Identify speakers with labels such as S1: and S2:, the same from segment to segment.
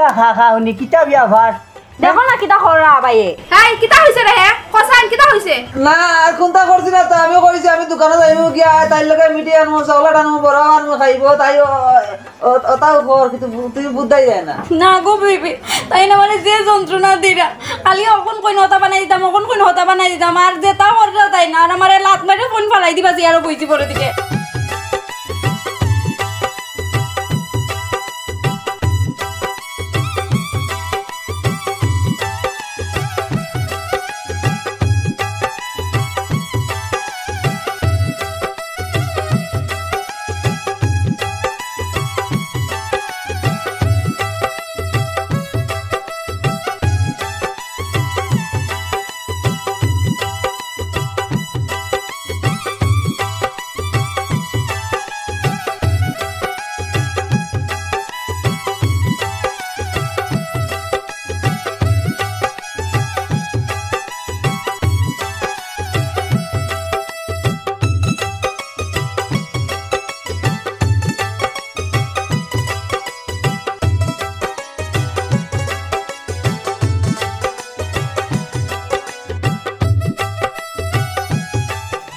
S1: কিতা খা খা শুনি কিতা বিয়া ভাত
S2: দেখো না কিতা খরা বাইয়ে
S3: হাই কিতা হইছে রে হে কসান কিতা হইছে
S4: না আর কোনটা করছি না তা আমিও কইছি আমি দোকানে যাইমু গিয়া তাইর লগে মিটি আনমু চকলেট আনমু বড় আনমু খাইবো তাই ওটাও কর কিন্তু তুই বুঝাই যায় না
S2: না গো বেবি তাই না মানে যে যন্ত্রণা দিরা খালি অকন কই নতা বানাই দিতাম অকন কই নতা বানাই দিতাম আর যেটা কররা তাই না আর আমারে লাত মারে ফোন ফালাই দিবা যে আরো বইছি পরে দিকে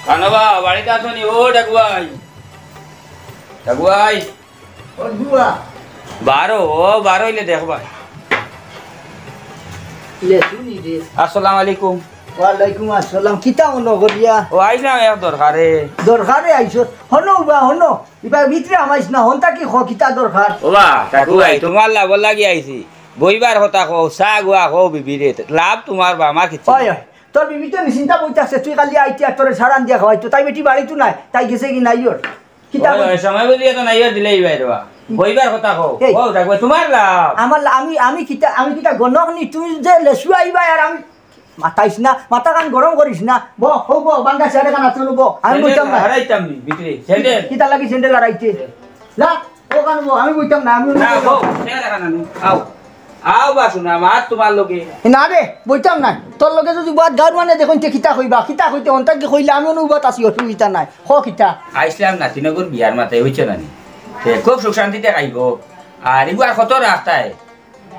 S5: কানবা বাড়িতে আসনি ও ডাকুয়াই ডাকুয়াই
S1: ও দুয়া
S5: বারো হইলে দেখবা
S1: লে শুনি রে
S5: আসসালামু আলাইকুম
S1: ওয়ালাইকুম আসসালাম কিতা মন করিয়া
S5: ও আইলাম এক দরকারে
S1: দরকারে আইছো হনো বা হনো ইবা ভিতরে আমাইছ না হন্তা কি খ কিতা দরকার
S5: ওবা ডাকুয়াই তোমার লাভ লাগি আইছি বইবার কথা কও চা গুয়া কও বিবিরে লাভ তোমার বা আমার কিছু
S1: হয় হয় তোর বিবি তো নিশ্চিন্তা বইতাছে তুই খালি আইতি আর তোরে ছাড়ান দিয়া খাওয়াইতো তাই বেটি বাড়ি তো নাই তাই গেছে কি নাই ওর কিতা
S5: সময় বলি তো নাই দিলেই বাইরবা বইবার কথা কও ও ডাকুয়াই তোমার লাভ
S1: আমার আমি কিতা গণক নি তুই যে লেসু আইবা আর আমি মাথাইছ না মাথা কান গরম করিস না ব হো ব বাঙ্গা ছেড়ে কান আসলো ব আমি বইতাম না
S5: হারাইতাম নি ভিতরে স্যান্ডেল
S1: কিতা লাগি স্যান্ডেল আড়াইতে না ও কান ব আমি বইতাম না আমি
S5: না গো স্যান্ডেল কানা নি আও আও বা শুনা মাত তোমার লগে
S1: না রে বইতাম না তোর লগে যদি বাদ গাঁর মানে দেখুন তে কিতা কইবা কিতা কইতে অন্তাকে কইলে আমি অনুবাদ আছি অসুবিধা নাই হ কিতা
S5: আইসলাম নাতিনগর বিয়ার মাথায় হইছে নানি খুব সুখ শান্তিতে খাইব আর এগুলো আর কত রাস্তায়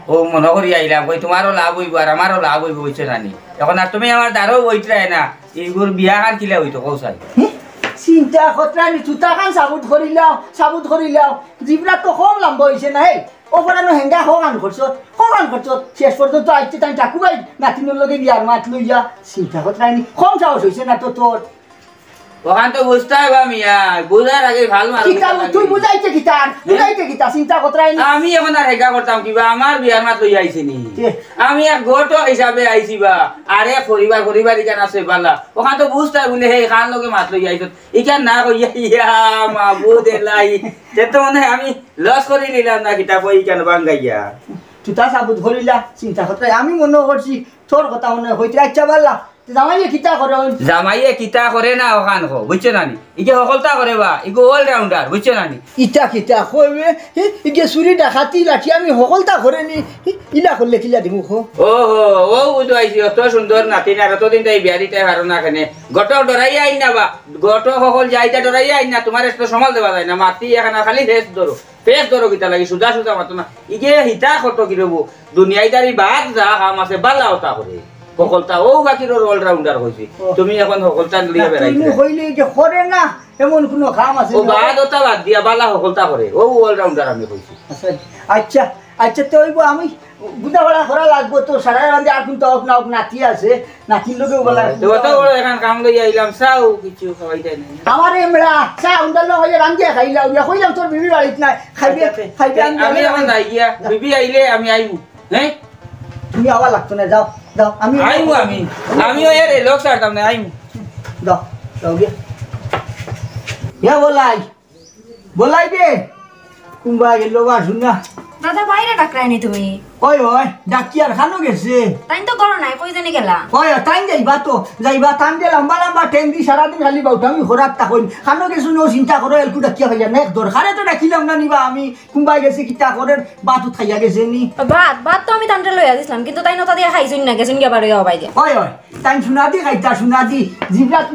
S5: ও মনে করি আইলাম কই তোমারও লাভ হইব আর আমারও লাভ হইব হইছে নানি এখন আর তুমি আমার দ্বারও বইতরাই না এইগুলো বিয়া খান কিলা হইতো কৌসাই
S1: চিন্তা খতরা নি জুতা খান সাবুত করিলাও জিবরা তো কম লম্ব হইছে না হে ওপরানো হেঙ্গা হগান করছ শেষ পর্যন্ত আইতে তাই ডাকু ভাই নাতিনের লগে বিয়ার মাত লইয়া চিন্তা খতরা নি কম সাহস হইছে না তো তোর
S5: ওখান তো বুঝতে হবে মিয়া বুঝার আগে ভাল মার
S1: কিতা তুই বুঝাইতে কিতা চিন্তা খতরা নি
S5: আমি এখন আর হেগা করতাম কিবা আমার বিয়ার মাত লই আইছি নি আমি এক গোট হিসাবে আইছি বা আরে পরিবার ইকান আছে বালা ওখান তো বুঝতে বলে হে খান লগে মাত লই আইছত ইকান না কইয়া ইয়া মাবুদ এলাই তেতো মনে আমি লস করে নিলাম না কিতা কই ইকান বাঙ্গাইয়া
S1: জুতা সাবুত করিলা চিন্তা খতরা আমি মনে করছি তোর কথা মনে হইতে আচ্ছা বাল্লা জামাইয়ে কিতা করে না ওখান কো বুঝছো নানি ইকে সকলতা করে বা ইগো অল রাউন্ডার বুঝছো নানি কিতা কইবে ইকে চুরি ডাকাতি লাঠি আমি সকলতা করে নি ইলা করলে কিলা দিমু খো
S5: ও বুঝাইছি অত সুন্দর নাতিন আর ততদিন তাই বিয়ারিতে হারো না খানে গট ডরাই আইন না বা গট সকল যাইতা ডরাই আইন না তোমার এত সমাল দেবা যায় না মাতি এখানে খালি ফেস ধরো কিতা লাগি সুদা মাতো না ইকে হিতা কত কি রবো দুনিয়াইদারি বাদ যা কাম আছে বালা ওটা করে সকলতা ও বাকির অল রাউন্ডার হইছে তুমি এখন সকলতা লিয়া বেরাইতে
S1: তুমি কইলে যে করে না এমন কোনো কাম আছে
S5: ও বাদ ওটা বাদ দিয়া বালা সকলতা করে ও অল রাউন্ডার আমি কইছি
S1: আচ্ছা তো আমি বুঝাপড়া করা লাগবো তো সারা রাতে আর কিন্তু নাতি আছে নাতির লোকেও বলা
S5: তো অত বড় এখন কাম লই আইলাম চাও কিছু খাওয়াইতে নাই
S1: আমার এমড়া চা উন্ডাল হইয়া রান্দিয়া খাইলাম কইলাম তোর বিবি বাড়িত নাই খাইবে
S5: আমি এখন যাই গিয়া বিবি আইলে আমি আইমু হ্যাঁ
S1: তুমি আবার লাগতো না যাও
S5: আইমু আমিও এর লোক ছাড়তাম না আইমু
S1: যাও গিয়া বলাই দে কুম্বা গেল বা শুনা
S2: দাদা বাইরে ডাকরাইনি তুমি
S1: ওই ডাকি আর খানো গেছে
S2: তাই তো করো নাই কই জানি গেলা
S1: টাইম যাইবা টাইম দিয়ে লম্বা টাইম দি সারাদিন খালি বাউটা আমি ঘোরাত তাকইন খানো গেছো নো চিন্তা করো এলকু ডাকিয়া খাইয়া নেক দরকারে তো ডাকিলাম না নিবা আমি কুম্বাই গেছে কিতা করেন বাতু খাইয়া গেছে নি
S2: বাত তো আমি তান্ডে লইয়া দিছিলাম কিন্তু তাই নতা দিয়া খাইছুন না গেছুন গিয়া বাড়ি যাওয়া বাইদে
S1: টাইম শুনা দি জিবরাত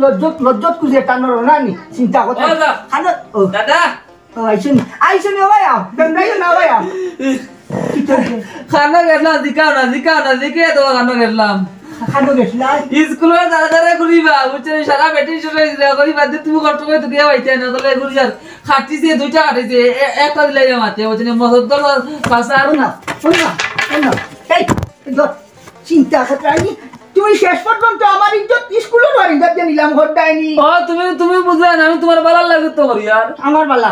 S1: লজ্জত কুজে টানোর না নি চিন্তা করতে খানো
S5: দাদা
S1: আইছুন ও ভাইয়া বেমরাইও না ভাইয়া
S4: খানো গেলাম জিকাও না জিকে তো খানো গেলাম
S1: খানো গেছিলা
S4: স্কুলের দাদা ঘুরিবা বুঝছো সারা বেটি চলে করিবা তুমি কষ্ট করে তুই পাইতে না তাহলে ঘুরি আর খাটিছে দুইটা খাটিছে একটা দিলে মাতে বুঝছেন মসদ্দর পাশে আর
S1: না এই চিন্তা করতে তুমি শেষ পর্যন্ত আমার ইজ্জত স্কুলের আর ইজ্জত যে নিলাম ঘরটাইনি
S4: ও তুমি বুঝলে না আমি তোমার ভালো লাগে তো করি আর
S1: আমার বালা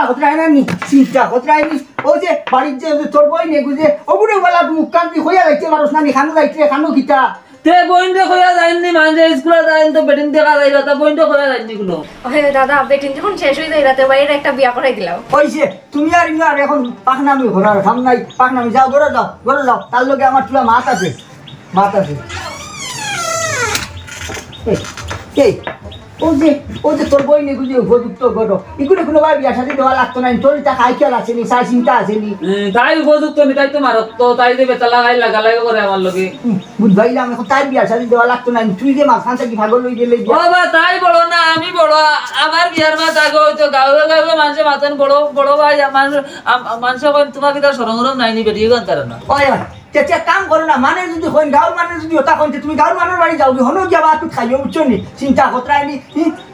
S1: খতরায় না নি চিন্তা খতরায় নি ও যে বাড়ির যে তোর বই নেগু যে ওগুলো বেলা মুখ কান্তি হইয়া যাইতে মানুষ না নি খানো যাইতে খানো কিতা
S4: তে বইন্ডে কইয়া যাইনি মানে স্কুলে যাইন তো বেটিন দেখা যাইবা তা বইন্ডে কইয়া যাইনি গুলো
S2: ওহে দাদা বেটিন যখন শেষ হয়ে যায় রাতে বাইরে একটা বিয়া করাই দিলাম
S1: ওইছে তুমি আর ইনা আর এখন পাখনামি ঘোরার খাম নাই পাখনামি যাও ঘরে যাও তার লগে আমার চুলা মাত আছে এই ও যে তোর বই নেগু যে উপযুক্ত গড় এগুলো কোনো ভাই বিয়া সাথে দেওয়া লাগতো না তোর তা খাই খেয়াল আসেনি সার চিন্তা আসেনি
S4: তাই উপযুক্ত নি তাই তো মারত তো তাই যে বেতা লাগাই লাগা করে আমার লগে
S1: বুঝবাইলাম এখন তাই বিয়া সাথে দেওয়া লাগতো না তুই যে মাঝখান থেকে ভাগর লই গেলে
S4: বাবা তাই বড় না আমি বড় আমার বিয়ার মা তাকে হয়তো গাঁৱে মানুষে মাতেন বড় ভাই মানুষ তোমাকে তার সরঞ্জাম নাইনি বেরিয়ে গান তারা না
S1: তেতিয়া কাম করো না মানে যদি হইন গাঁৱৰ মানুহ যদি ওটা কইতে তুমি গাঁৱৰ মানুহৰ বাড়ি যাও কি হনো যাবা তুই খাইও বুঝছো নি চিন্তা কতরাই নি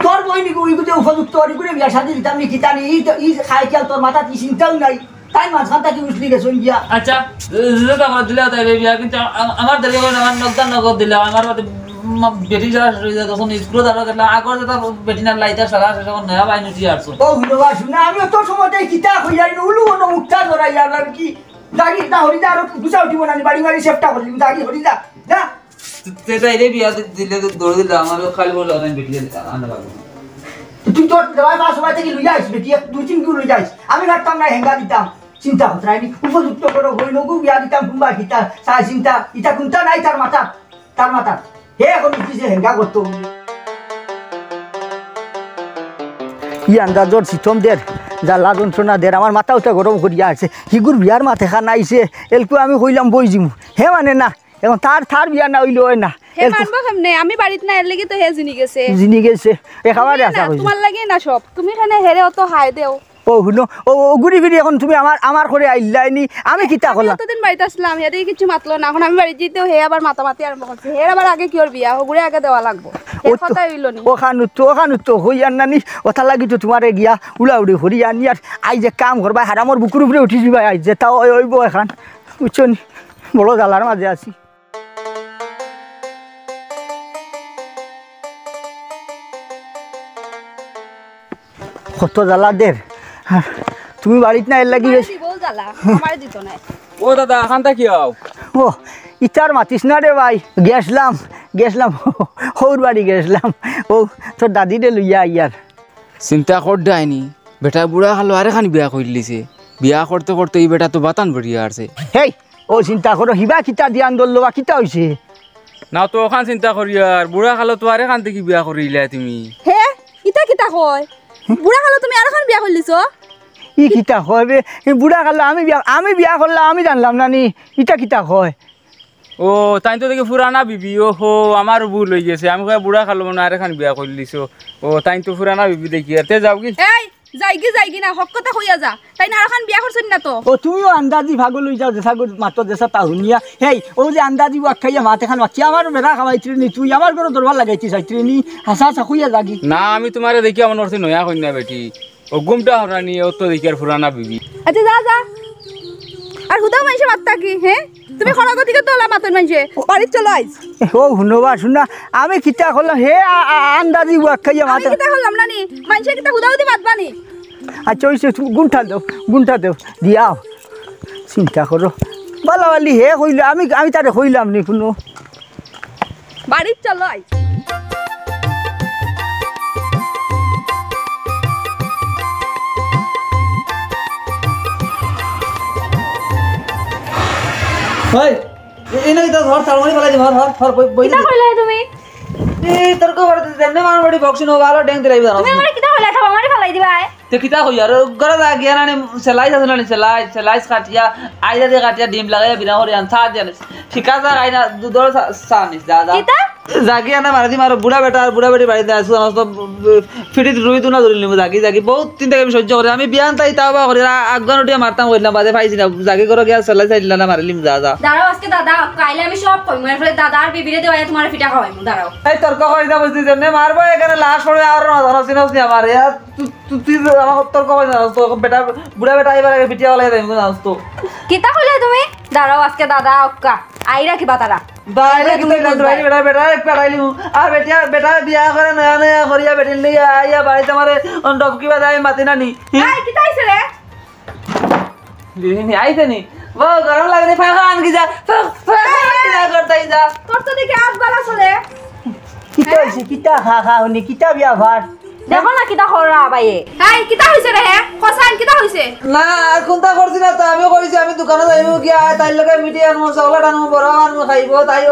S1: তোর বই নি গুই গুতে উপযুক্ত আর গুরে বিয়া শাদি দিতাম নি কিতানি ই খাই খেয়াল তোর মাথা কি চিন্তাও নাই তাই মাঝখান থেকে উঠলি গেছো গিয়া
S4: আচ্ছা আমার দিলে তাই বিয়া কিন্তু আমার দেরি করে আমার নগদ দিলে আমার বেটি যারা তখন স্কুলে যাওয়া গেল আগর যেটা বেটিনার লাইটা সারা তখন নয়া বাইন উঠি আসছো
S1: ও হুনবা শুনা আমি তো সময়তে কিতা হইয়াই উলু অন উঠা ধরাই আর কি দাগি না হরি যা আর গুছা উঠিব না বাড়ি সেফটা করলি দাগি হরি যা যা
S4: তেটা এরে বিয়া দিলে দৌড় দিলে আমার খালি বলে আমি বেটি আনা লাগবে
S1: তুই তোর দেওয়াই বা সময় থেকে লই যাইস বেটি দুই তিন কিলো লই যাইস আমি রাখতাম না হেঙ্গা দিতাম চিন্তা কতরাই নি উপযুক্ত করে হইল গু বিয়া দিতাম কুম্বা কিতা সাই চিন্তা ইটা কোনটা নাই তার মাথা হে এখন কিছে হেঙ্গা করতো ই আন্দাজর সিথম দের জ্বালা যন্ত্রণা দের আমার মাথা উঠে গরম করিয়া আছে হিগুর বিয়ার মাথা খানা আইছে এলকু আমি কইলাম বই জিমু হে মানে না এখন তার বিয়া না হইলো না
S3: হে মানবো কেমনে আমি বাড়িত না এর লাগি তো হে
S1: জিনি গেছে এ খাবারে আসা কইছে
S3: তোমার লাগি না সব তুমি খানে হেরে অত হাই দেও
S1: ও হুনো ও গুড়ি ফিরি এখন তুমি আমার করে আইলাইনি আমি কিতা করলাম
S3: এতদিন বাড়িতে আসলাম হেরে কিছু মাতলো না এখন আমি বাড়িতে যেতেও হে আবার মাতামাতি আরম্ভ করছে হে আবার আগে কিওর বিয়া ওগুড়ে আগে দেওয়া লাগবো এ কথা হইলো নি
S1: ও খানুত হই আর নানি ওটা লাগি তো তোমারে গিয়া উড়াউড়ি হরি আনি আর আই যে কাম করবা হারামর বুকুর উপরে উঠি যাবা আই যে তাও ওইব এখন বুঝছো নি বড় জ্বালার মাঝে আছি কত জ্বালা দের তুমি বাড়িত না এর লাগি
S3: বল জ্বালা আমার দিত না
S5: ও দাদা এখানটা কি হও
S1: ও ইটার মাতিস না রে ভাই গেছলাম হৌর বাড়ি গেছলাম ও তোর দাদি রে লইয়া ইয়ার
S6: চিন্তা কর ডাইনি বেটা বুড়া খালো আর এখান বিয়া করে লিছে বিয়া করতে করতে এই বেটা তো বাতান ভরিয়া আছে
S1: হেই ও চিন্তা করো হিবা কিতা দিয়ান দল বা কিতা হইছে
S5: না তো ওখান চিন্তা করি আর বুড়া খালো তো আর এখান থেকে বিয়া করিলা তুমি
S3: হে ইটা কিতা কয় বুড়া খালো তুমি আর এখন বিয়া করলিছ
S1: ই কিতা হয় বে বুড়া কাল আমি বিয়া করলাম আমি জানলাম না নি ইটা কিতা হয়
S5: ও তাই তো দেখি পুরানা বিবি ও হো আমার ভুল হয়ে গেছে আমি কই বুড়া খালো না আর এখান বিয়া করে লিছো ও তাই তো পুরানা বিবি দেখি আর তে যাও কি
S3: এই যাইগি না হক কথা কইয়া যা তাই না আর এখন বিয়া করছেন না তো
S1: ও তুমিও আন্দাজি ভাগো লই যাও যেসা মাত্র যেসা তা হুনিয়া হেই ও যে আন্দাজি ওয়াক খাইয়া মাতে খান মাছি আমার বেড়া খাওয়াইছিলি নি তুই আমার ঘরে দরবার লাগাইছিস আইছিলি নি হাসা খুইয়া জাগি
S5: না আমি তোমারে দেখি আমার অর্থে নয়া কন্যা বেটি ও গুমটা হরানি ও তো দেখি আর পুরানা বিবি
S3: আচ্ছা যা আর হুদা মাইছে মাত্তা কি হ্যাঁ তুমি খনাগো থেকে তোলা মাতন মাইছে বাড়ি চলো আইস
S1: ও হুনবা শুনা আমি কিতা করলাম হে আন্দাজি ওয়াক খাইয়া
S3: আমি
S1: মাতে
S3: কিতা করলাম না নি মাইছে কিতা হুদা মাতবানি
S1: আচ্ছা ওইসে গুণটা দেও দিয়াও চিন্তা করো বালাবালি হে কইল আমি তারে কইলাম নি কোনো
S3: বাড়ি চলো আইস
S4: ওই এই নাই তো ঘর সালমানি ফলাই দি ঘর বই
S2: কিতা কইলা তুমি
S4: এই তোর কো বড় দেনে মান বড়ি বক্সিন ভালো ডেং দিলাই জানো
S2: তুমি আমারে কিতা কইলা খাবা আমারে ফালাই দিবা
S4: তে কিতা কই আর ঘরে যা গিয়া না সেলাই আছে না সেলাই কাটিয়া আইদা দে কাটিয়া ডিম লাগাইয়া বিনা করে আনছা জানিস ঠিকা যা আইনা দুধর সানিস যা
S2: কিতা
S4: জাগি আনা মারি দিম আর বুড়া বেটা আর বুড়া বেটি বাড়িতে আসো সমস্ত ফিটিত রুই তুনা ধরে নিব জাগি জাগি বহুত চিন্তা আমি সহ্য করি আমি বিয়ান তাই তাও বা করি আগগান উঠিয়া মারতাম কইলাম বাদে পাইছি না জাগি করে গিয়া চলাই চাইলা না মারিলিম যা যা
S2: দাঁড়াও আজকে দাদা কাইলে আমি সব কইমু এরপরে দাদা আর বিবিরে দেওয়া তোমার ফিটা খাওয়াইমু দাঁড়াও
S4: এই তর্ক করি না বুঝতে যেমনে মারবো এখানে লাশ পড়ে আর না ধরো সিনস নি আমার তুই আমার তর্ক করি না তো বেটা বুড়া বেটা এবারে পিটিয়া বলাই দেব না তো
S2: কিতা কইলে তুমি দাঁড়াও আজকে দাদা অক্কা আইরা কিবা তারা
S4: বাইরে কিন্তু ড্রাইভার বেটা বেটা পেড়াইলি আর বেটিয়া বেটা বিয়া করে নয়া নয়া করিয়া বেটিন লিয়া আইয়া বাড়িতে আমারে ডবকি বাজাই মাতি নানি
S3: এই কিতা হইছে রে
S4: দিদি আইছে নি ও গরম লাগে ফাঁকা আনকি যা ফাঁকা করতেই যা
S3: তোর তো দেখি আজ বালা চলে
S1: কিতা হইছে কিতা খা হনি কিতা বিয়া ভার
S2: দেখো না কিতা খরা বাইয়ে
S3: এই কিতা হইছে রে হে কসান কিতা হইছে
S4: না আর কোনটা করছি না তো আমিও করেছি আমি দোকানে যাইব গিয়া তাই লগে মিটি আনবো চকলেট আনবো বড় আনবো খাইব তাই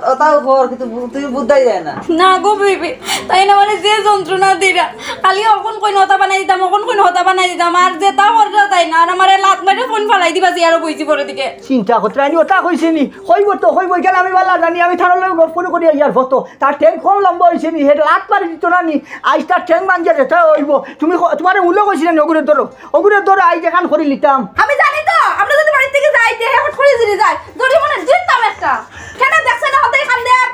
S4: ওটাও খবর কিন্তু তুই বুঝাই যায় না
S2: না গো বিবি তাই না মানে যে যন্ত্রণা দিরা খালি অকন কই হতা বানাই দিতাম অকন কই হতা বানাই দিতাম আর যেটা কররা তাই না আর আমারে লাত মাইরে ফোন ফালাই দিবা যে আরো বইছি পরে দিকে
S1: চিন্তা করতে আনি ওটা কইছে নি হইব তো হইব কেন আমি বালা জানি আমি থানার লগে গল্প করে ইয়ার ফটো তার ঠ্যাং কম লম্বা হইছে নি হেড লাত মারি দিত না নি আইস তার ঠ্যাং মাঞ্জা যেতে হইব তুমি তোমার উল্লেখ কইছিলে নি অগুরে ধরো আই যেখান করি লিতাম
S3: আমি জানি তো আমরা যদি বাড়ি থেকে যাই তে হট করে যদি যাই যদি মনে জিততাম একটা কেন দেখছ না হতেই খান দেন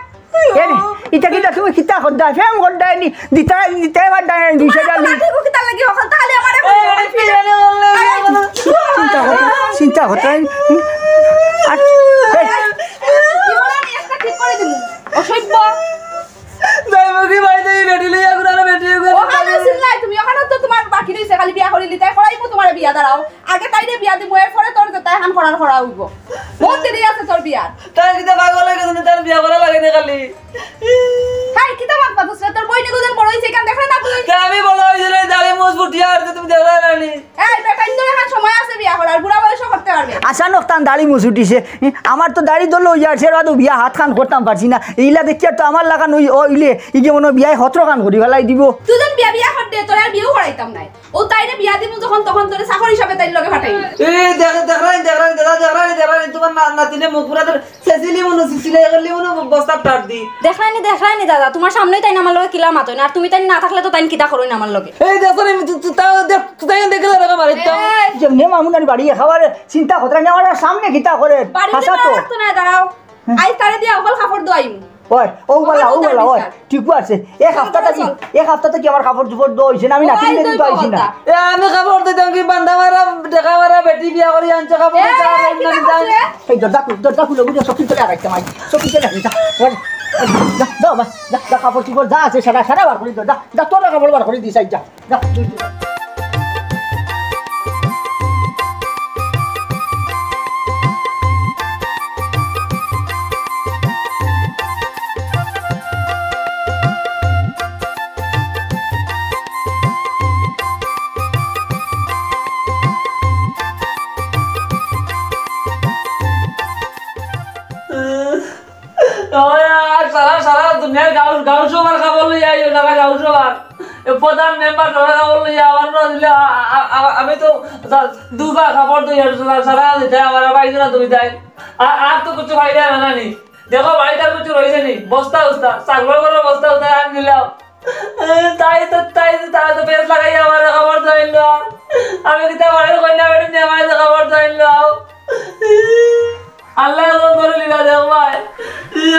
S1: এটা কিটা তুমি কিতা করদা ফেম করদা নি দিতে বাডা নি দুইশো ডালি
S3: লাঠি কিতা লাগি হখন তাহলে আমারে
S1: চিন্তা করতে আর
S3: কি বলা আমি একটা ঠিক করে দিমু অসভ্য
S4: যাইব কি বাড়িতে বেটি লইয়া গুড়া বেটি
S3: ওখানে সিলাই তুমি ওখানে তো তোমার বাকি রইছে খালি বিয়া করিলি তাই করাইবো তোমার বিয়া দাঁড়াও আগে তাইরে বিয়া দিমু এর পরে তোর তাই হান করার করা হইব বহুত দেরি আছে তোর বিয়ার
S4: তাই কিটা পাগল লাগে তার বিয়া করা লাগে না খালি
S3: হাই কিতা মাত পাতছ তোর বইনে গুজন বড় হইছে কেন দেখছ না তুই
S4: তা আমি বড় হইছিল দাড়ি মজবুত ইয়ার তুমি দেখলা না নি
S3: এই বেটা ইন্দুর এখন সময় আছে বিয়া করার বুড়া বয়স করতে পারবে
S1: আচানক তান দাড়ি মুছুটিছে আমার তো দাড়ি ধরলো ইয়ার সেরা তো বিয়া হাত খান করতাম পারছি না এইলা দেখিয়া তো আমার লাগান ওইলে ইগে মনে বিয়ায় হত্র খান করি ফেলাই দিব
S3: তুই যখন বিয়া বিয়া করতে তোর আর বিয়েও করাইতাম নাই ও তাইরে বিয়া দিমু যখন তখন তোরে চাকর হিসাবে তাইর লগে পাঠাইবি
S4: এই দেখরাই তোমার নাতিনে মুখ পুরা সেসিলি মনে সিসিলে গলি মনে বস্তা টার দি
S2: দেখাইনি দাদা তোমার সামনেই তাই না আমার লগে কিলা মাতই না আর তুমি তাই না থাকলে তো তাই কিতা করই না আমার লগে
S4: এই দেখো তাও তাই দেখলে এরকম মারিতাম
S1: যেমনি মামুনার বাড়ি খাবার চিন্তা করতে আমার সামনে কিতা করে
S3: বাড়িতে
S1: হাসা তো
S3: রাখতো না দাঁড়াও আই তারে দিয়া অকল কাপড় দোয়াইমু
S1: ওই ও বলা ওই ঠিক আছে এক সপ্তাহ কি আমার কাপড় চোপড় দইছে না আমি নাতি দিতে তো আইছি না
S4: এ আমি খবর দিতাম কি বান্দা মারা দেখা মারা বেটি বিয়া করি আনছে খবর
S1: এই দরজা খুলে বুঝে সব কিছু রাখতে মাই সব কিছু রাখতে যা কাপড় চোপড় যা আছে সারা বার করে যা তোর কাপড় বার করে দিস যা যা
S4: সারা দুনিয়ার গাঁও সবার খবর লই আইও সারা গাঁও সবার প্রধান মেম্বার সারা খবর লই আমার না দিলে আমি তো দুবার খবর দিই সারা দিতে আমার পাইছো না তুমি তাই আর তো কিছু ফায়দা না নি দেখো বাড়িটার কিছু রয়েছে নি বস্তা চাকর করে বস্তা আন দিলাম তাই তো পেস লাগাই আমার খবর দিল আমি কিতা বাড়ির কন্যা বেটি নিয়ে আমার খবর দিল আল্লাহ ধরে লিখা দেও ভাই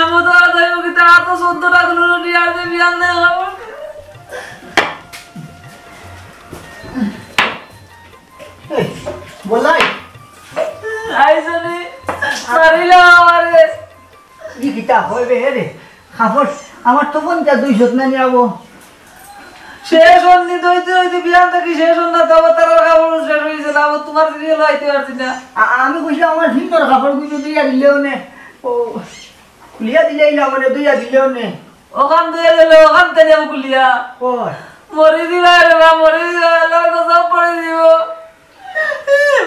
S4: আমি তো আর যাইব কি তা তো 14 টাকা গুলো নিয়ে আসবে বিয়ান নেই খবর
S1: বলাই
S4: আইসনি মারিলা আমারে
S1: ই কিতা হইবে রে কাপড় আমার তো কোন যা 200 না নিয়াবো
S4: শেষ হননি দইতে বিয়ান থেকে শেষ হন না তবে তার খবর শেষ হইছে না তোমার দিয়ে লইতে পারছি না
S1: আমি কইছি আমার ভিতর কাপড় গুলো দিয়া দিলেও নে ও খুলিয়া দিলেই না মানে দিয়া দিলেও নে
S4: ওখান দিয়ে গেল ওখান থেকে কুলিয়া
S1: ওই
S4: মরি দিবা রে বা মরি দিবা আল্লাহর কথা পড়ে দিব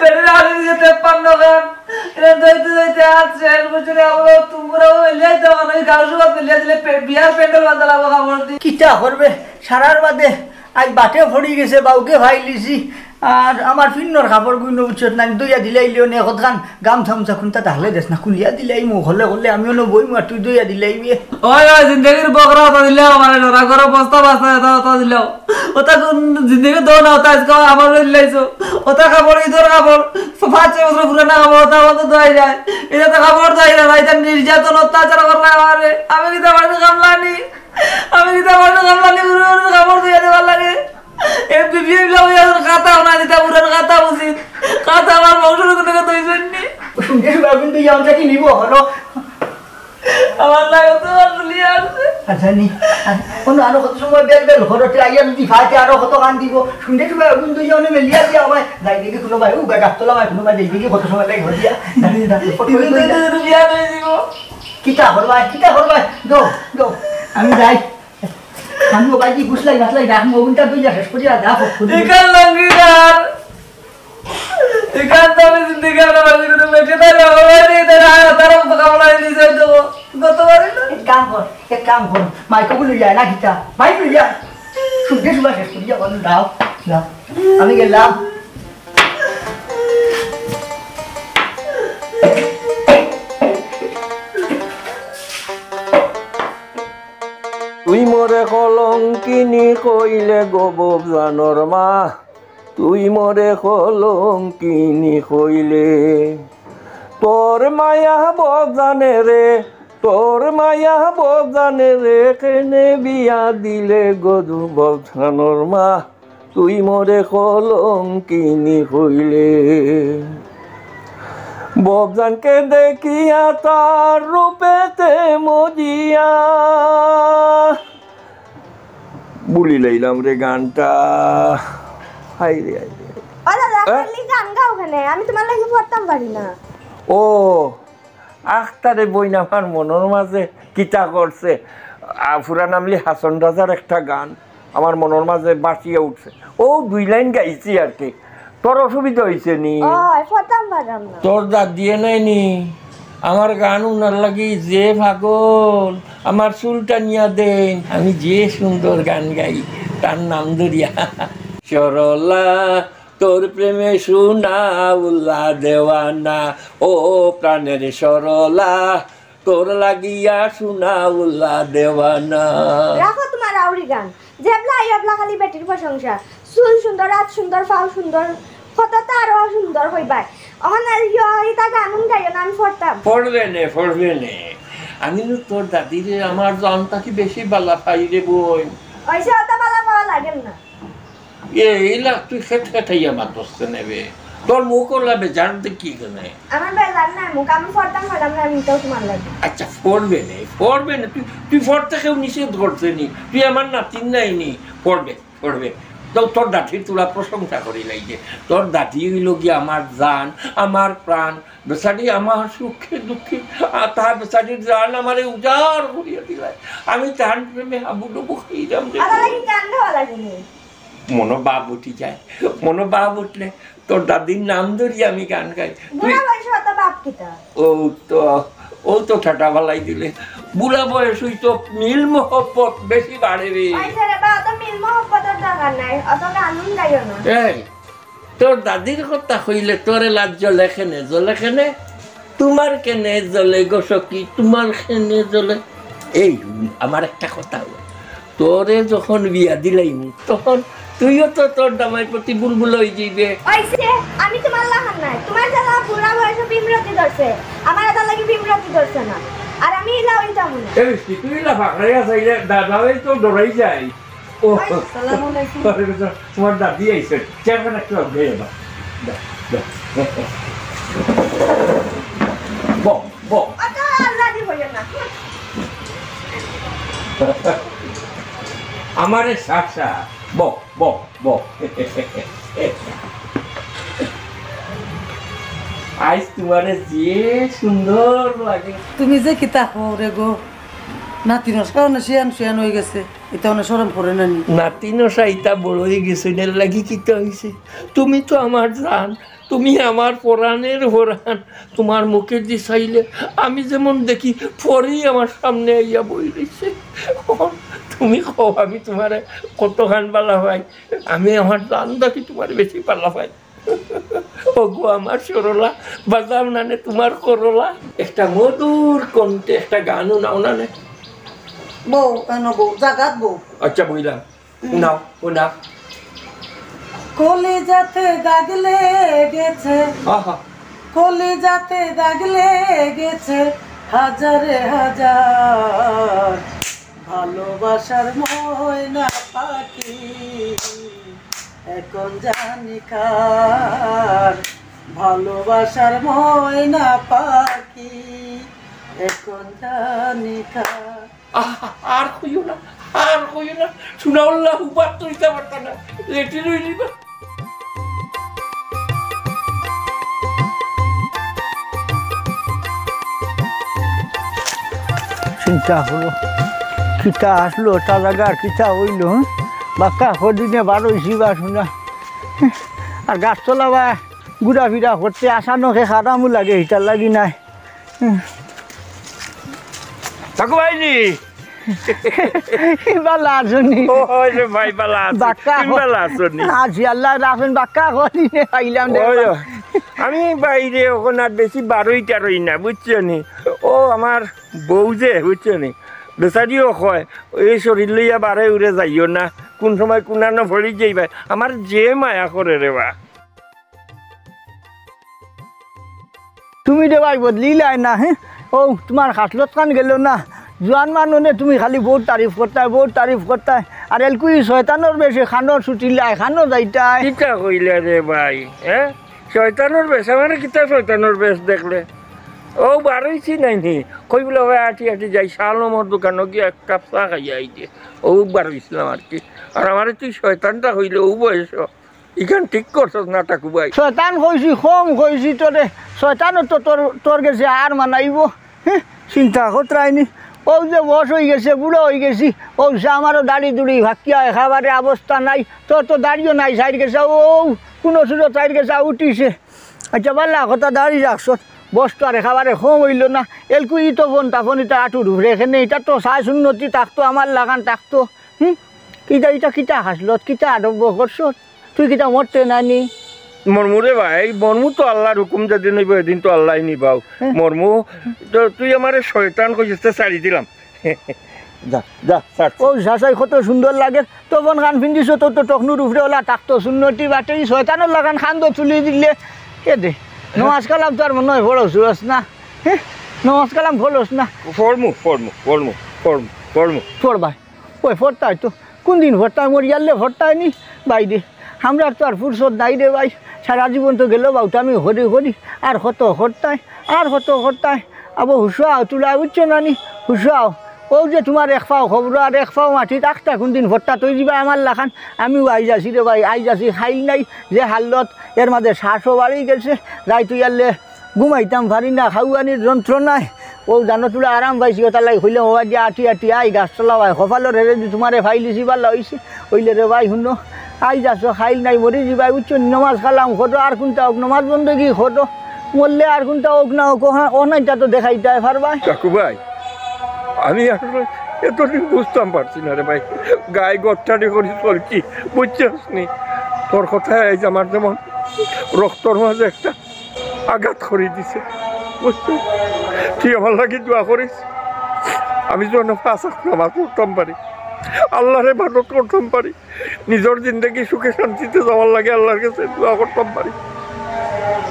S4: বেরিয়ে আসি যেতে 53 খান এটা দইতে আজ শেষ বছরে আমরা তোমরা লিয়ে দাও না গাঁও সব লিয়ে দিলে বিয়ার প্যান্ডেল বাঁধা লাগবে খবর দি
S1: কিতা করবে সারার বাদে আজ বাটে ফড়ি গেছে বাউকে ভাই লিছি আর আমার ফিন্নর কাপড় গুলো উচ্চত না দইয়া দিলাইলেও নে কতখান গাম থামচা খুনতা তাহলে দেশ না খুলিয়া দিলাই মো হলে হলে আমিও ন বই মা তুই দইয়া দিলাইবি
S4: ওই ওই জিন্দগির বকরা হতা দিলেও মানে নরা করে বস্তা বাস্তা এটা হতা দিলেও ওটা জিন্দগি দো না হতা আজকে আমার দিলাইছো ওটা কাপড় ইদর কাপড় 5 বছর পুরানা কাপড় ওটা হতো দই যায় এটা তো কাপড় দই না এটা নির্যাতন অত্যাচার করলে আমারে আমি কি তোমার কামলানি কাপড় দিয়ে দেওয়ার লাগে খাতা না দিতে পুরান খাতা উচিত খাতা আমার বংশের কোনো দইছেন নি
S1: শুনতে বাবিন তুই আমটা কি নিব হলো
S4: আমার লাগে তো আসলে আছে
S1: আচ্ছা নি কোন আরো কত সময় বেল বেল ঘরতে আইয়া যদি ফাতে আরো কত গান দিব শুনতে বাবিন তুই জানে মেলিয়া দিয়া আমায় যাই দেখি কোনো ভাই ও গাটা তোলা ভাই কোনো ভাই দেখি কত সময় লাগে ঘরিয়া দাঁড়িয়ে
S4: বিয়া হয়ে দিব
S1: কিতা করবাই দো দো আমি যাই আমি বাইজি গুছলাই গাছলাই রাখ মোবিনটা তুই যা শেষ করিয়া দা
S4: ইকাল লঙ্গিদার ইকাল তো আমি জিন্দেগি আমরা বাজি করে বেঁচে তাহলে হবে নি তারা কামলা দিয়েছে তো গতবারে না
S1: এক কাম কর মাইকো বলে যায় না কিতা মাইক বলে যায় শুনতে শুবা শেষ করিয়া বল দাও দাও আমি গেলাম
S7: তুই মরে কলঙ্কিনী কইলে গোবব জানর মা তুই মরে কলঙ্কিনী কইলে তোর মায়া বজানে রে তোর মায়া বজানে রে কেনে বিয়া দিলে গোবব জানর মা তুই মরে কলঙ্কিনী কইলে ববজানকে দেখিয়া তার রূপেতে মজিয়া বুলি লইলাম রে গানটা হাই রে
S3: গান গাও ওখানে আমি তোমার লাগে পড়তাম পারি না
S7: ও আখতারে বই না আমার মনের মাঝে কিতা করছে ফুরা নামলি হাসন রাজার একটা গান আমার মনের মাঝে বাঁচিয়ে উঠছে ও 2 লাইন গাইছি আর কি তোর অসুবিধা হয়েছে নি তোর দাঁত দিয়ে নাই নি আমার গান উনার লাগি যে পাগল আমার চুলটা নিয়া দেন আমি যে সুন্দর গান গাই তার নাম ধরিয়া সরলা তোর প্রেমে শুনা উল্লা দেওয়ানা ও প্রাণের সরলা তোর লাগিয়া শুনা উল্লা দেওয়ানা
S8: রাখো তোমার আউরি গান জেবলা এবলা খালি বেটির প্রশংসা চুল সুন্দর হাত সুন্দর পাও সুন্দর কতটা আরো সুন্দর হইবাই অহনার ইটা গান গাইও না আমি
S7: পড়বে নে আমি তোর দাদিরে আমার জানটা কি বেশি বালা পাই রে বই
S8: ওইসে অত বালা পাওয়া লাগে না
S7: এইলা তুই খেটাইয়া মাতসতে নেবে তোর মুখ লাগবে জানতে কি কেনে
S8: আমার বেজার না মুখ আমি পড়তাম ম্যাডাম না আমি তো তোমার লাগে
S7: আচ্ছা পড়বে না তুই পড়তে কেউ নিষেধ করছে নি তুই আমার নাতিন নাই নি পড়বে তো তোর দাঁঠির তোরা প্রশংসা করি লাগে তোর দাঁঠি হইল গিয়ে আমার জান আমার প্রাণ বেচারি আমার সুখে দুঃখে তাহার বেচারির জান আমার উজাড় করিয়া দিলাই আমি তাহার প্রেমে হাবুডুবু খাইলাম রে
S8: গান গাওয়া লাগে
S7: মনোভাব উঠি যায় মনোভাব উঠলে তোর দাদির নাম ধরি আমি গান গাই ও তো ঠাটা ভালাই দিলে বুড়া বয়স হই তো মিল মহব্বত বেশি বাড়ে রে তোর দাদির কথা হইলে তোরে লাজ জ্বলে কেনে তোমার কেনে জ্বলে গো সখী তোমার কেনে জ্বলে এই আমার একটা কথা হলো তোরে যখন বিয়া দিলাইম তখন তুইও তো তোর দামাই প্রতি বুলবুল হয়ে যাইবে
S8: আমি তোমার লাহান নাই তোমার যারা বুড়া বয়সে বিমরতি ধরছে আমার এটা লাগি বিমরতি ধরছে না আর আমি ইলা ওইটাম না
S7: এই তুই ইলা ফাকড়াইয়া চাইলে দাদাই তো ডরাই যায় ও আসসালামু আলাইকুম তোমার দাদি আইছে চেয়ারম্যান একটু আগে এবার বো
S8: আচ্ছা আল্লাহ দি হইয়া না
S7: আমারে সাক্ষা বো আজ তোমারে যে সুন্দর লাগে
S9: তুমি যে কিতা রে গো নাতিনস কারণে শিয়ান হয়ে গেছে এটা অনেক সরম করে নানি
S7: নাতিনসা ইটা বড় হয়ে গেছে লাগি কিতা হয়েছে তুমি তো আমার জান তুমি আমার পরাণের পরাণ, তোমার মুখে দি চাইলে আমি যেমন দেখি পরেই আমার সামনে আইয়া বই রয়েছে। তুমি কও আমি তোমারে কতখান পালা পাই, আমি আমার জান দেখি তোমার বেশি পালা পাই। ওগো আমার সরলা, বাজাও নানে তোমার করলা, একটা মধুর কণ্ঠে একটা গানও নাও নানে।
S9: বউ বউ জাগাত বউ
S7: আচ্ছা বইলাম, নাও ও না।
S9: কলিজাতে দাগ লেগেছে,
S7: আহা
S9: কলিজাতে দাগ লেগেছে হাজারে হাজার, ভালোবাসার ময়না পাখি এখন জানি কার, ভালোবাসার ময়না পাখি এখন জানি কার।
S7: আর কইও না, আর কইও না, শুনাউল্লাহ হুবার তো দিতে পারতাম না, লেটি রইলিবা।
S10: চিন্তা হলো কিতা আসলো তা জায়গার কিতা হইল, বাক্কা হদিনে বারোইছি বা শুনা, আর গাছ তলা বা ঘুরা ফিরা করতে আসানোকে খারামও লাগে, হিটার লাগি নাই।
S7: থাকো ভাইজি
S10: বালা আসনি
S7: ভাই বালা
S10: বাক্কা
S7: বালা আসনি
S10: আছি আল্লাহ রাখেন, বাক্কা হদিনে পাইলাম।
S7: আমি বাইরে ওখানে আর বেশি বারোই তেরোই না, বুঝছো নি। ও আমার বউ যে, বুঝছো নি, বেচারিও কয় এই শরীর লইয়া বারে উড়ে যাইও না, কোন সময় কোনানো ভরি যাইবা, আমার যে মায়া করে রে বা।
S10: তুমি রে ভাই বদলিলাই না, হ্যাঁ ও তোমার খাসলত খান গেল না, জোয়ান মানুষে তুমি খালি বহুত তারিফ করতাই, বহুত তারিফ করতাই, আর এলকুই শয়তানোর বেশি খানোর ছুটিলাই, খানো যাইতাই।
S7: কিতা কইলে রে ভাই, হ্যাঁ শয়তানোর বেশ, আমার কিতা শয়তানোর বেশ দেখলে, ও বারোইছি নাইনি, কই বলে ভাই আটি আটি যাই শালমর দোকানও গিয়ে এক কাপ চা খাইয়া আইতে, ও বারোইছিলাম আর কি। আর আমার তুই শয়তানটা হইলে ও বয়স, ইখান ঠিক করছস না টাকু ভাই।
S10: শয়তান কইছি কম কইছি তোরে, শয়তানও তো তোর গেছে আর মানাইব, হ্যাঁ চিন্তা করতাইনি। ও যে বস হয়ে গেছে, বুড়ো হয়ে গেছি, ও সে আমারও দাড়ি দুড়ি ভাকিয়া খাবারের অবস্থা নাই, তোর তো দাড়িও নাই, সাইড গেছে ও কোনো সুযোগ সাইড গেছে উঠিছে। আচ্ছা পাল্লা কথা দাঁড়িয়ে রাখছ, বসতো আর খাবারে কম হইল না, এলকুই তো ফোন তাফোন এটা আটু ঢুকরে এখানে, এটা তো সাজ উন্নতি থাকতো, আমার লাগান থাকতো। কিটা এটা কিটা হাসলত, কিটা আরম্ভ করছ, তুই কিটা মরতে নানি।
S7: মরমুরে ভাই, মরমু তো আল্লাহর হুকুম যেদিন নিব এদিন তো আল্লাহ নিবাও। মরমু তো তুই আমার শয়তান কইছিস ছাড়ি দিলাম, যা যা ছাড়।
S10: ও শাসাই কত সুন্দর লাগে, তখন খান পিন্ধিছ তোর তো টকনুর উপরে ওলা থাকতো, সুন্নতি বাটে শয়তানের লাগান খান তো চুলি দিলে এ দে। নমাজ কালাম তো আর মনে হয় ফলস রস না, হ্যাঁ নমাজ কালাম ফলস না।
S7: ফরমু ফরমু ফরমু ফরমু ফরমু
S10: ফরবাই ওই ফরতাই তো কোন দিন ফরতাই মরিয়ালে ফরতাই নি বাইরে, আমরা তো আর ফুরসত নাই রে ভাই, সারা জীবন তো গেল বাউটা আমি হরি হরি, আর কত হরতাই আর কত হরতাই। আবো হুসাও তুলা বুঝছো নানি, হুসাও ও যে তোমার এক পাও খবর আর এক পাও মাটিত আখটা কোন দিন ভরটা তৈ দিবা আমার লাখান, আমিও আই যাছি রে ভাই, আই যাছি খাইল নাই যে হাল্লত, এর মাঝে শ্বাসও বাড়ি গেছে, রাই তুই আনলে ঘুমাইতাম পারি না, খাওয়ানির যন্ত্রণায় ও জানো তুলা আরাম পাইছি, তার লাগে হইলে মোবাইল দিয়ে আটি আটি আই গাছ তলা ভাই কপালের হেরে দি তোমারে ফাইলিছি পাল্লা হয়েছে, হইলে রে ভাই শুনো আই যাচ্ছ খাইল নাই মরি যাবাই উচ্চ নমাজ খালাম খটো, আর কোনটা হোক নমাজ বন্ধ কি খটো, মরলে আর কোনটা হোক না হোক, ও নাইটা তো দেখাইতাই পারবাই।
S7: কাকু ভাই আমি আসলে এতদিন বুঝতাম পারছি না রে ভাই, গায়ে গত্তাটি করে চলছি, বুঝছিস নি। তোর কথা এই যে আমার যেমন রক্তর মাঝে একটা আঘাত করে দিছে, বুঝছিস। তুই আমার লাগে দোয়া করিস, আমি যেন নামাজ পড়তাম পারি, আল্লাহরে ভালো করতাম পারি, নিজের জিন্দগি সুখে শান্তিতে যাওয়ার লাগে আল্লাহর কাছে দোয়া করতাম পারি।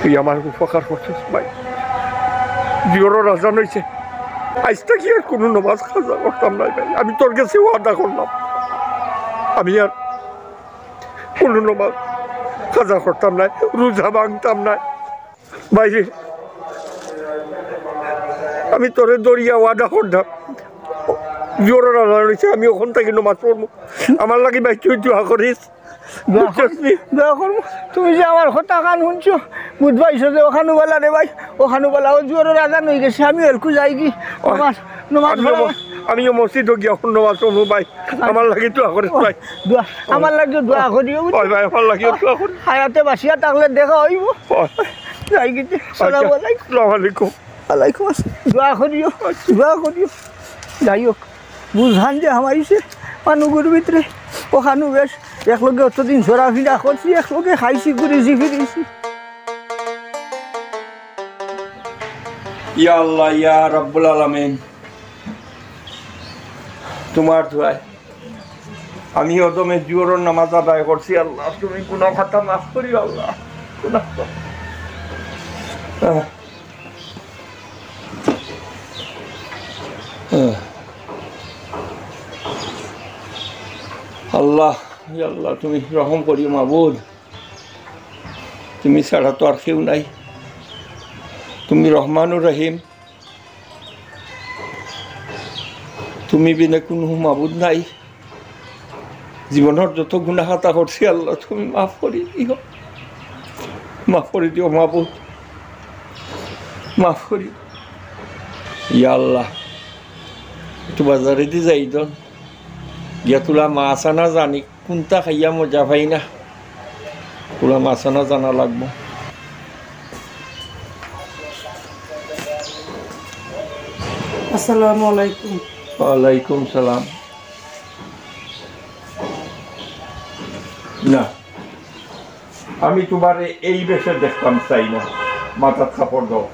S7: তুই আমার উপকার করছিস ভাই, জিওরও রাজা নইছে, আজটা কি আর কোনো নামাজ খাজা করতাম না ভাই, আমি তোর কাছে ওয়াদা করলাম আমি আর কোনো নামাজ খাজা করতাম না, রোজা ভাঙতাম না বাইরে, আমি তোরে দরিয়া ওয়াদা করতাম, জোরে রাজা রয়েছে, আমি ওখান থেকে নামাজ পড়বো, আমার লাগে ভাই তুই দোয়া করিস।
S10: তুমি যে আমার কথা কান শুনছো, বুঝবাইছো যে ওখানে বলা রে ভাই, ওখানে বলা ও জোর রাজা নই গেছে, আমি এলকু যাই কি
S7: আমিও মসজিদে গিয়া নমাজ পড়বো ভাই আমার লাগে দোয়া করে ভাই
S10: দোয়া আমার লাগে দোয়া করিও
S7: ভাই ভাই আমার লাগে দোয়া করে
S10: হায়াতে বাসিয়া থাকলে দেখা হইব যাই গেছে আসসালামু আলাইকুম
S7: আসসালামু আলাইকুম
S10: আলাইকুম দোয়া করিও যাই হোক বুঝান যে আমাইছে মানুষগুলোর ভিতরে ওখানে বেশ একলগে অতদিন চড়াফিরা করছি একলগে খাইছি ঘুরেছি ফিরেছি
S7: ইয়া আল্লাহ ইয়া রাব্বুল আলামিন তোমার দোয়ায় আমি অদমে জোহরের নামাজ আদায় করছি আল্লাহ তুমি গুনাহ খাতা মাফ করিও আল্লাহ গুনাহ আল্লাহ ইয়া আল্লাহ তুমি রহম করিও মাবুদ তুমি ছাড়া তো আর কেউ নাই তুমি রহমানুর রহিম তুমি বিনা কোনো মাবুদ নাই জীবনের যত গুনাহ খাতা করছি আল্লাহ তুমি মাফ করে দিও মাবুদ মাফ করি ইয়া আল্লাহ একটু বাজারে দিয়ে যাই দন গিয়া তোলা মাছ আনা জানি কোনটা খাইয়া মজা পাই না তোলা মাছ আনা জানা লাগবো
S9: আসসালামু আলাইকুম
S7: ওয়ালাইকুম সালাম না আমি তোমার এই বেশে দেখতাম চাই না মাথার কাপড় দাও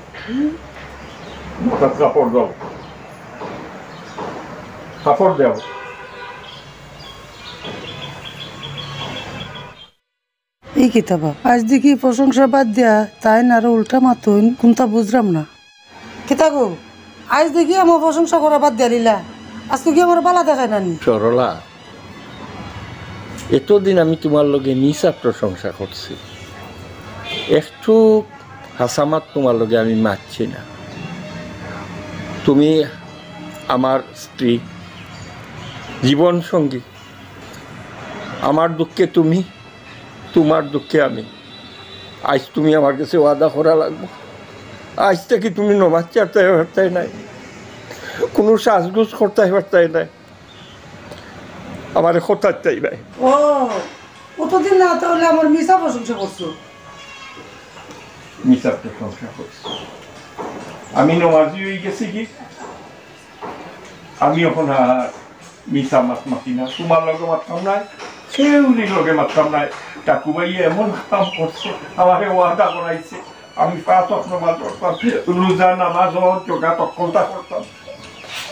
S7: কাপড় দাও
S9: এই কিতাবা আজ দেখি প্রশংসা বাদ দিয়া তাই না আরো উল্টা মাতুন কোনটা বুঝলাম না কিতাবো আজ দেখি আমার প্রশংসা করা বাদ দিয়া দিলা আজকে কি আমার বালা দেখায় নানি
S7: সরলা এতদিন আমি তোমার লগে মিশা প্রশংসা করছি একটু হাসামাত তোমার লগে আমি মারছি না তুমি আমার স্ত্রী জীবন সঙ্গী আমার দুঃখে তুমি তোমার দুঃখে আমি আজ তুমি আমার কাছে ওয়াদা করা লাগবো আজ থেকে তুমি নমাজ চারতে পারতাই নাই কোনো সাজগুজ করতে পারতাই নাই আমার হতারটাই ভাই
S9: ও কতদিন না তাহলে আমার মিশা প্রশংসা করছো
S7: মিশা প্রশংসা করছি আমি নমাজি হয়ে গেছি কি আমি এখন আর মিশা মাছ মাতি না তোমার লগে মারতাম নাই কেউরির লগে মারতাম নাই টাকুবাই এমন কাম করছে আমাকে ওয়াদা করাইছে আমি 5 ওয়াক্ত নামাজ পড়তাম রোজা নামাজ চোখা তকলতা করতাম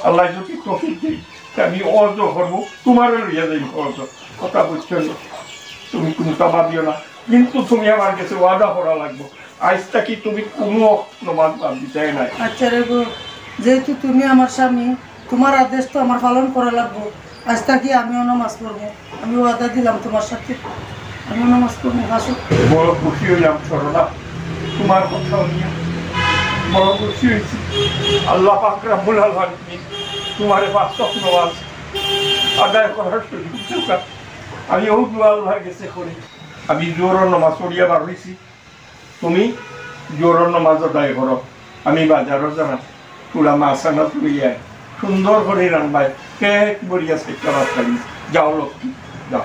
S7: আল্লাহ যদি তৌফিক দেয় আমি অর্জ করবো তোমারও লইয়া যাই অর্জ কথা বুঝছো না তুমি কোনো তাবা দিও না কিন্তু তুমি আমার কাছে ওয়াদা করা লাগবো আজটা কি তুমি কোনো নামাজ বাদ দিতে নাই
S9: আচ্ছা রে গো যেহেতু তুমি আমার স্বামী তোমার আদেশ তো আমার পালন করা লাগবো আজ থাকি আমিও নামাজ পড়বো আমি ওয়াদা দিলাম তোমার সাথে আমিও নামাজ পড়বো আসো
S7: বড় খুশি হইলাম সরলা তোমার কথা নিয়ে বড় খুশি হয়েছি আল্লাহ পাক রব্বুল আলামিন তোমার 5 ওয়াক্ত নামাজ আদায় করার সুযোগ দিয়েছে আমি ও দোয়া আল্লাহর কাছে করি আমি জোহরের নামাজ পড়িয়া বার হইছি তুমি জোহরের নামাজ আদায় করো আমি বাজারও জানা পুরা মাছ আনা তুলিয়া সুন্দর করে রান্নায় পেট ভরিয়া সেটা রাস্তা যাও লক্ষ্মী যাও